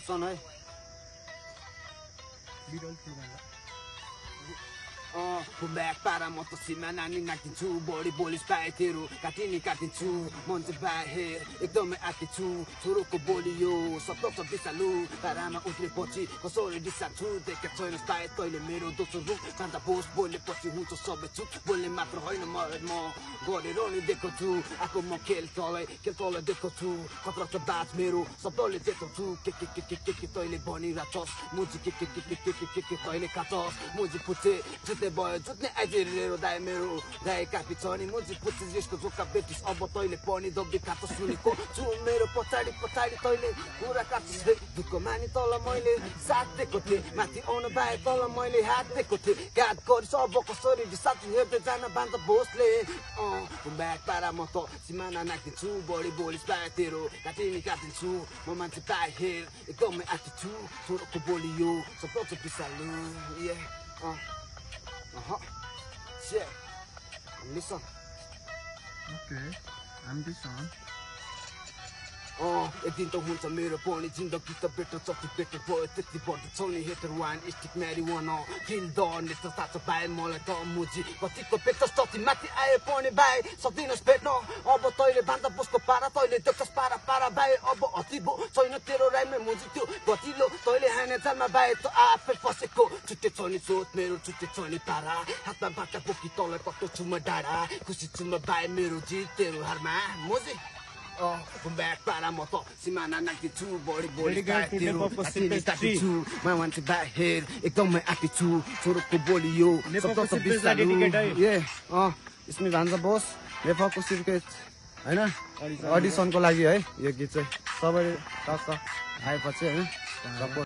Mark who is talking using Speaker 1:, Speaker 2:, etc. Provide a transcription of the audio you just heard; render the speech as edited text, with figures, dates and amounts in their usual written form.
Speaker 1: Option है bag पारा म त सीमा नानी नाकिन्छु बढी बोलिस पाए तेरो काटिनी काटिन्छु मन चाहिँ बाहिर एकदमै आँटिन्छु छोरोको बोलियो सतत बिसालु पारामा उत्रेपछि कसरी डिसान्छु देखेको छैन सायद तैँले मेरो दोस्रो रूप चाहन्छ बोस बोलेपछि हुन्छ सबै चुप बोल्ने मात्र होइन म गरेर नि देखाउँछु आएको म खेल तलै देखाउँछु खतरा छ बाज मेरो सबैले देखाउँछु के तैँले भनिरहेछस् मुजी के तैँले खाछस् मुजी पुछे जुत्ने भयो जुत्ने आइदिएर दाइ मेरो दाइ कापी छ नि मुजी पुछे यसको जोका बेटिस अब तैँले पनि दब्बी खाँच सुनेको छु मेरो पछाडि तैँले कुरा काट्छस् दुःख मानि तल मैले साथ दिएको थिएँ माथि आउन बाहे तल मैले हात दिएको थिएँ घात गरिस अब कसरी साथी हेर्दै जान बान्द भोसले ब्याग पारा म त सिमाना नाकिदिन्छु बढी बोलिस पाए तेरो काटिनी काटिन्छु म मान्छे बाहिर एकदमै आँटिन्छु छोरोको बोलियो सब पिसालु shit. Listen.
Speaker 2: Okay, I'm this one.
Speaker 1: एक दिन त हुन्छ मेरो पनि जिन्दगी त बेटर जति बेटर भयो त्यति बढ्दै छ नि हेटर वान स्टिक म्यारिवाना किल दर्ने त साँचो पाए मलाई त मुजी कतिको बेटर जति माथि आए पनि बाए सक्दिनस् भेट्न अब तैँले बान्दा बसको पारा तैँले देख्छस् पारा पारा बाए अब हति भो छैन तेरो राइममा मुजी त्यो गतिलो तैँले हाने जालमा बाए त आफै फसेको छुट्टे छ नि सोच मेरो छुट्टे छ नि पारा हातमा बाटा बोकी तँलाई पक्टो छु म डाँडा खुसी छु म बाए मेरो जित तेरो हारमा मुजी ब्याग पारा म त सिमाना नाकिन्छु बढी बोली काटिन्छु म मान्छे बाहिर एकदमै आँटिन्छु छोरोको बोलियो यसमै भान्जा बोस लेफाको सिर्केट होइन अडिसनको लागि है यो गीत चाहिँ सबैले टक्क आएपछि होइन सपोर्ट